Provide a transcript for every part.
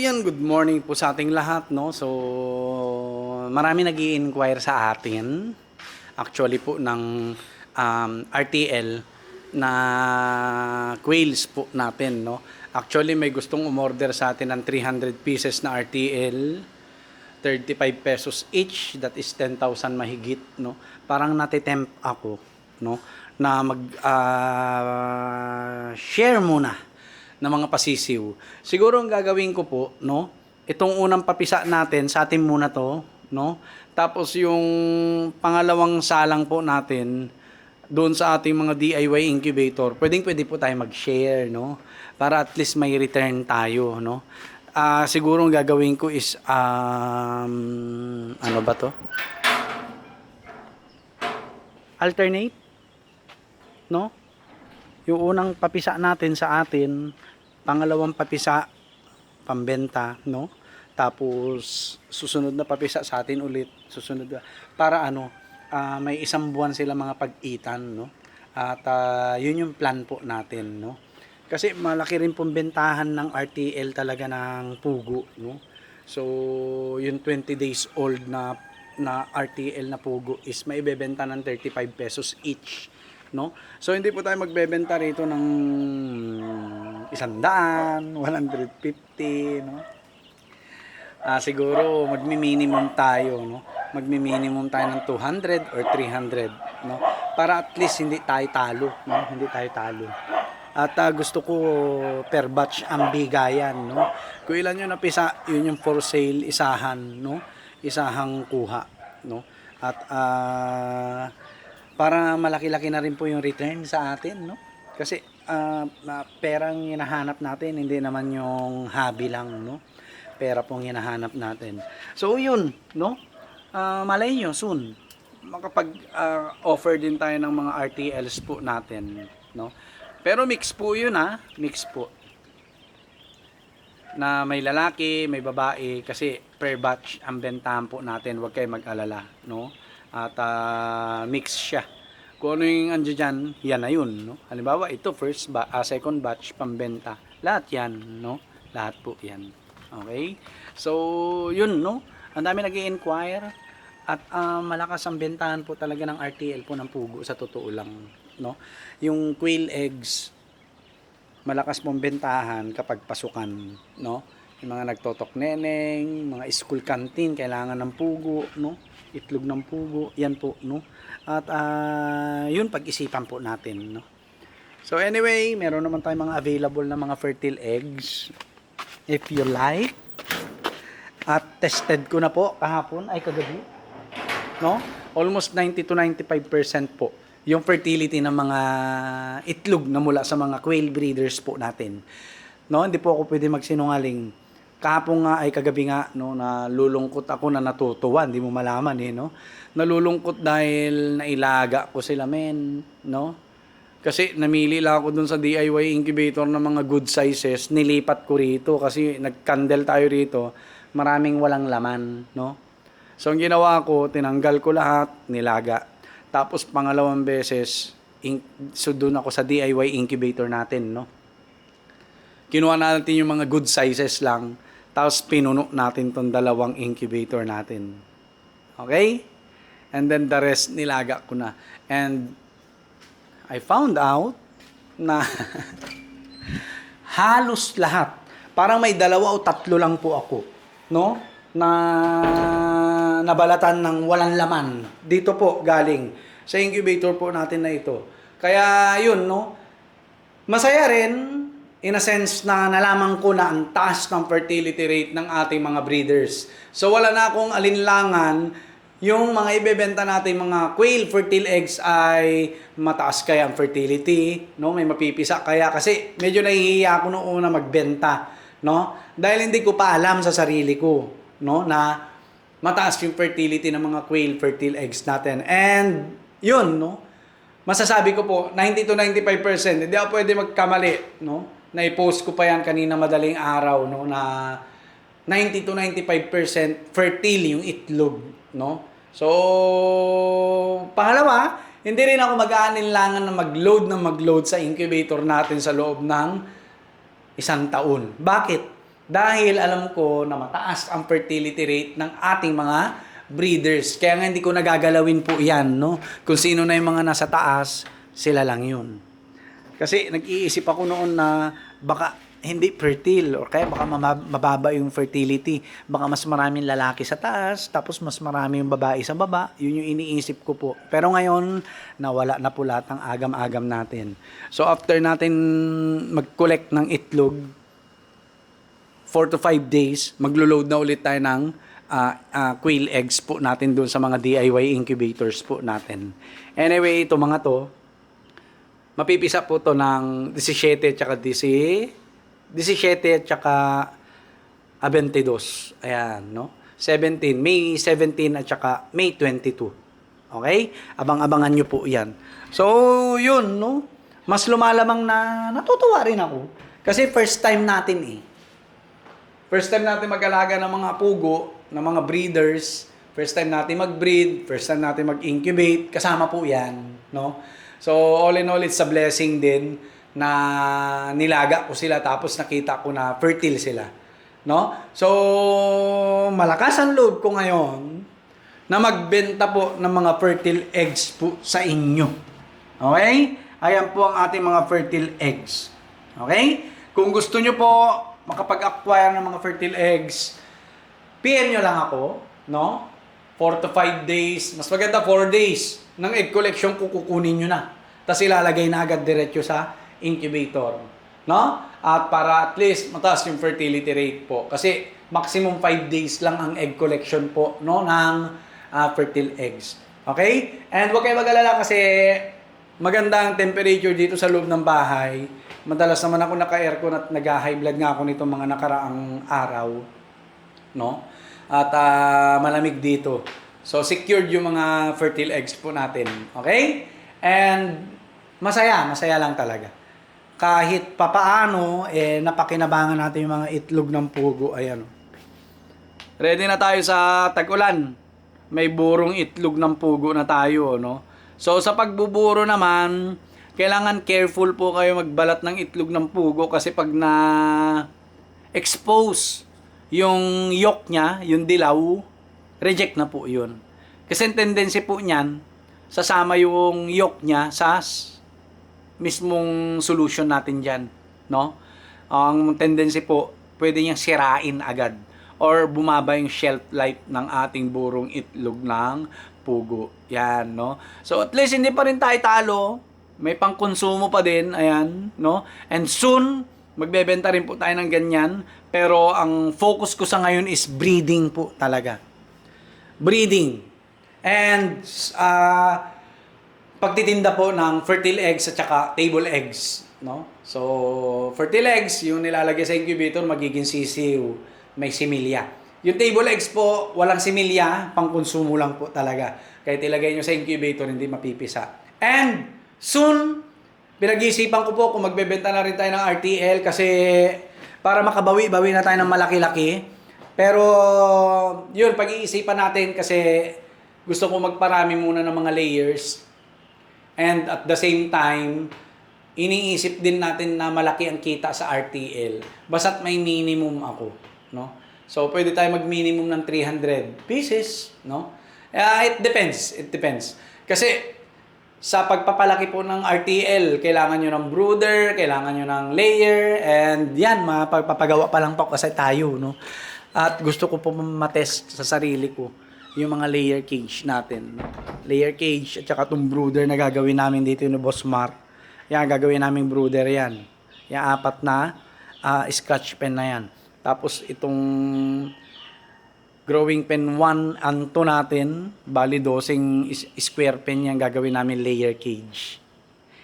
yan, good morning po sa ating lahat, no? So, marami nag-i-inquire sa atin, actually po ng RTL na quails po natin, no? Actually, may gustong umorder sa atin ng 300 pieces na RTL, 35 pesos each, that is 10,000 mahigit, no? Parang natitempt ako, no? Na share muna ng mga pasisiw. Siguro ang gagawin ko po, no? Itong unang papisa natin, sa atin muna to, no? Tapos yung pangalawang salang po natin, doon sa ating mga DIY incubator, pwede po tayo mag-share, no? Para at least may return tayo, no? Siguro ang gagawin ko is, ano ba to? Alternate, no? Yung unang papisa natin sa atin, pangalawang papisa pambenta, no? Tapos susunod na papisa sa atin ulit, susunod na, para may isang buwan sila mga pag-itan, no? At yun yung plan po natin, no? Kasi malaki rin pong bentahan ng RTL talaga ng pugo, no? So yung 20 days old na RTL na pugo is maibebenta ng 35 pesos each, no? So hindi po tayo magbebenta rito ng 100, 150, no? Siguro magmi-minimum tayo, no? Magmi-minimum tayo ng 200 or 300, no? Para at least hindi tayo talo, no? Hindi tayo talo. At gusto ko per batch ang bigayan, no? Kung ilan yung napisa, yun yung for sale, isahan, no? Isahang kuha, no? At para malaki-laki na rin po yung return sa atin, no? Kasi perang hinahanap natin, hindi naman yung hobby lang, no? Pera pong hinahanap natin. So yun, no? Malay nyo soon makapag-offer din tayo ng mga RTLs po natin, no? Pero mix po yun, mix po. Na may lalaki, may babae, kasi per batch ang bentahan po natin, huwag kayo mag-alala, no? At mix siya. Kung ano yung andyan dyan, yan na yun, no? Halimbawa, ito second batch, pambenta. Lahat yan, no? Lahat po yan. Okay? So, yun, no? Ang dami nag-i-inquire at malakas ang bentahan po talaga ng RTL po ng pugo, sa totoo lang, no? Yung quail eggs, malakas pong bentahan kapag pasukan, no? Yung mga nagtotok neneng, mga school canteen, kailangan ng pugo, no? Itlog ng pugo, yan po, no? At yun pag-isipan po natin, no? So anyway, meron naman tayong mga available na mga fertile eggs, if you like. At tested ko na po kahapon, ay kagabi, no? Almost 90 to 95% po yung fertility ng mga itlog na mula sa mga quail breeders po natin, no? Hindi po ako pwede magsinungaling. Kahapon nga ay kagabi nga, no, nalulungkot ako na natutuwa, hindi mo malaman no. Nalulungkot dahil nailaga ko sila, men, no. Kasi namili lang ako dun sa DIY incubator ng mga good sizes, nilipat ko rito kasi nag-candle tayo rito, maraming walang laman, no. So ang ginawa ko, tinanggal ko lahat, nilaga. Tapos pangalawang beses, so doon ako sa DIY incubator natin, no. Kinuha natin yung mga good sizes lang, tapos pinuno natin tong dalawang incubator natin. Okay? And then the rest nilaga ko na. And I found out na halos lahat, parang may 2 o 3 lang po ako, no? Na nabalatan ng walang laman. Dito po galing sa incubator po natin na ito. Kaya yun, no? Masaya rin in a sense na nalaman ko na ang taas ng fertility rate ng ating mga breeders. So wala na akong alinlangan, yung mga ibebenta natin mga quail fertile eggs ay mataas kaya ang fertility, no? May mapipisa kaya, kasi medyo nahihiya ako noong una magbenta, no? Dahil hindi ko pa alam sa sarili ko, no, na mataas yung fertility ng mga quail fertile eggs natin. And yun, no? Masasabi ko po 90 to 95%, hindi ako pwede magkamali, no? Na-post ko pa yan kanina madaling araw, no, na 90 to 95% fertile yung itlog, no? So, pangalawa, hindi rin ako mag-aalinlangan na mag-load sa incubator natin sa loob ng 1 taon. Bakit? Dahil alam ko na mataas ang fertility rate ng ating mga breeders. Kaya nga hindi ko nagagalawin po yan, no? Kung sino na yung mga nasa taas, sila lang yun. Kasi nag-iisip ako noon na baka hindi fertile or kaya baka mababa yung fertility. Baka mas maraming lalaki sa taas, tapos mas marami yung babae sa baba. Yun yung iniisip ko po. Pero ngayon, nawala na po lahat ng agam-agam natin. So after natin mag-collect ng itlog, 4 to 5 days, maglo-load na ulit tayo ng quail eggs po natin doon sa mga DIY incubators po natin. Anyway, ito mga to, mapipisa po to ng 17 at saka 17 at saka 22. Ayan, no? 17, May 17 at saka May 22. Okay? Abang-abangan nyo po yan. So, yun, no? Mas lumalamang na natutuwa rin ako. Kasi first time natin eh. First time natin mag-alaga ng mga pugo, ng mga breeders. First time natin mag-breed. First time natin mag-incubate. Kasama po yan, no? So, all in all, it's a blessing din na nilaga ko sila tapos nakita ko na fertile sila. No? So, malakas ang loob ko ngayon na magbenta po ng mga fertile eggs po sa inyo. Okay? Ayan po ang ating mga fertile eggs. Okay? Kung gusto nyo po makapag-acquire ng mga fertile eggs, PM nyo lang ako, no? 4 to 5 days, mas maganda 4 days ng egg collection kukunin nyo na. Tapos ilalagay na agad diretso sa incubator, no? At para at least mataas yung fertility rate po. Kasi maximum 5 days lang ang egg collection po, no, ng fertile eggs. Okay? And huwag kayo mag-alala kasi maganda ang temperature dito sa loob ng bahay. Madalas naman ako naka-aircon at nag-high blood nga ako nitong mga nakaraang araw, no? At malamig dito. So secured yung mga fertile eggs po natin. Okay? And masaya lang talaga. Kahit papaano, napakinabangan natin yung mga itlog ng pugo. Ayan. Ready na tayo sa tag-ulan. May burong itlog ng pugo na tayo, no? So, sa pagbuburo naman, kailangan careful po kayo magbalat ng itlog ng pugo kasi pag na-expose yung yolk niya, yung dilaw, reject na po yun. Kasi ang tendency po niyan, sasama yung yolk niya sa mismong solution natin dyan, no? Ang tendency po, pwede niyang sirain agad or bumaba yung shelf life ng ating burong itlog ng pugo. Yan, no? So, at least hindi pa rin tayo talo. May pangkonsumo pa din, ayan, no? And soon, magbebenta rin po tayo ng ganyan. Pero, ang focus ko sa ngayon is breeding po talaga. Breeding. And, pagtitinda po ng fertile eggs at saka table eggs, no? So, fertile eggs, yung nilalagay sa incubator, magiging sisiw, may similya. Yung table eggs po, walang similya, pangkonsumo lang po talaga. Kahit ilagay nyo sa incubator, hindi mapipisa. And, soon, pinag-iisipan ko po kung magbebenta na rin tayo ng RTL kasi para makabawi-bawi na tayo ng malaki-laki. Pero, yun, pag-iisipan natin kasi gusto ko magparami muna ng mga layers. And at the same time, iniisip din natin na malaki ang kita sa RTL. Basta't may minimum ako, no? So, pwede tayo mag-minimum ng 300 pieces, no? It depends. It depends. Kasi, sa pagpapalaki po ng RTL, kailangan nyo ng brooder, kailangan nyo ng layer, and yan, mapagpapagawa pa lang po kasi tayo, no? At gusto ko po matest sa sarili ko yung mga layer cage natin. Layer cage at saka itong brooder na gagawin namin dito yung Boss Mark. Yan, gagawin namin brooder yan. Yung 4 na scratch pen na yan. Tapos itong growing pen 1 and 2 natin, bali dosing square pen yan, gagawin namin layer cage.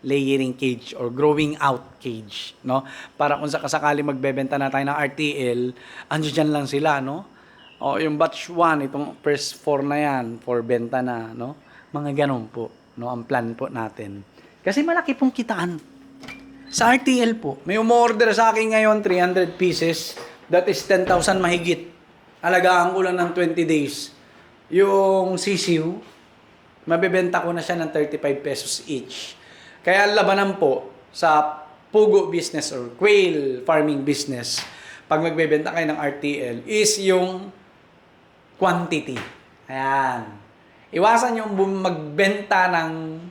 Layering cage or growing out cage, no? Para kung sakasakali magbebenta na tayo ng RTL, andyan lang sila, no? O yung batch 1, itong first 4 na yan, for benta na, no? Mga ganun po, no? Ang plan po natin. Kasi malaki pong kitaan. Sa RTL po, may umorder sa akin ngayon, 300 pieces. That is 10,000 mahigit. Alagaan ko lang ng 20 days. Yung sisiw, mabebenta ko na siya ng 35 pesos each. Kaya labanan po sa pugo business or quail farming business, pag magbebenta kayo ng RTL is yung quantity. Ayan. Iwasan yung magbenta ng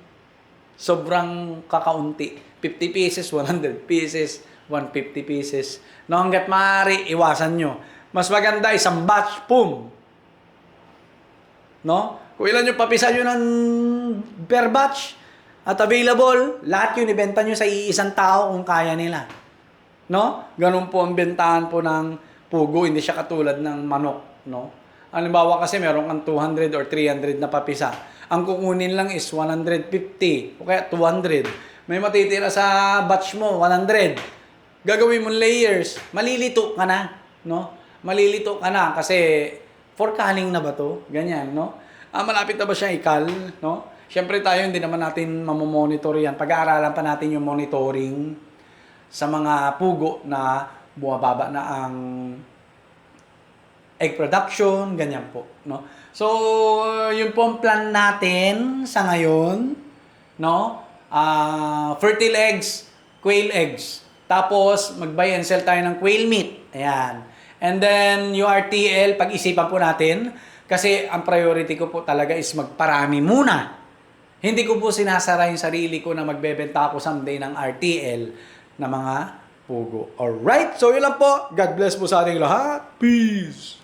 sobrang kakaunti. 50 pieces, 100 pieces, 150 pieces. No, hanggat maaari, iwasan nyo. Mas maganda isang batch, boom. No? Kung ilan yung papisa nyo ng per batch at available, lahat yun ibenta nyo sa iisang tao kung kaya nila. No? Ganun po ang bentahan po ng pugo, hindi siya katulad ng manok, no? Halimbawa kasi meron kang 200 or 300 na papisa. Ang kukunin lang is 150 o kaya 200. May matitira sa batch mo, 100. Gagawin mo layers, malilito ka na, no? Malilito ka na kasi for culling na ba to? Ganyan, no? Malapit na ba siya ikal, no? Siyempre tayo hindi naman natin mamomonitor yan. Pag-aaralan pa natin yung monitoring sa mga pugo na bumababa na ang egg production, ganyan po, no? So, yun po ang plan natin sa ngayon, no? Fertile eggs, quail eggs. Tapos, mag-buy and sell tayo ng quail meat. Ayan. And then, yung RTL, pag-isipan po natin, kasi ang priority ko po talaga is magparami muna. Hindi ko po sinasara yung sarili ko na magbebenta ako someday ng RTL na mga pugo. Alright? So, yun lang po. God bless po sa ating lahat. Peace!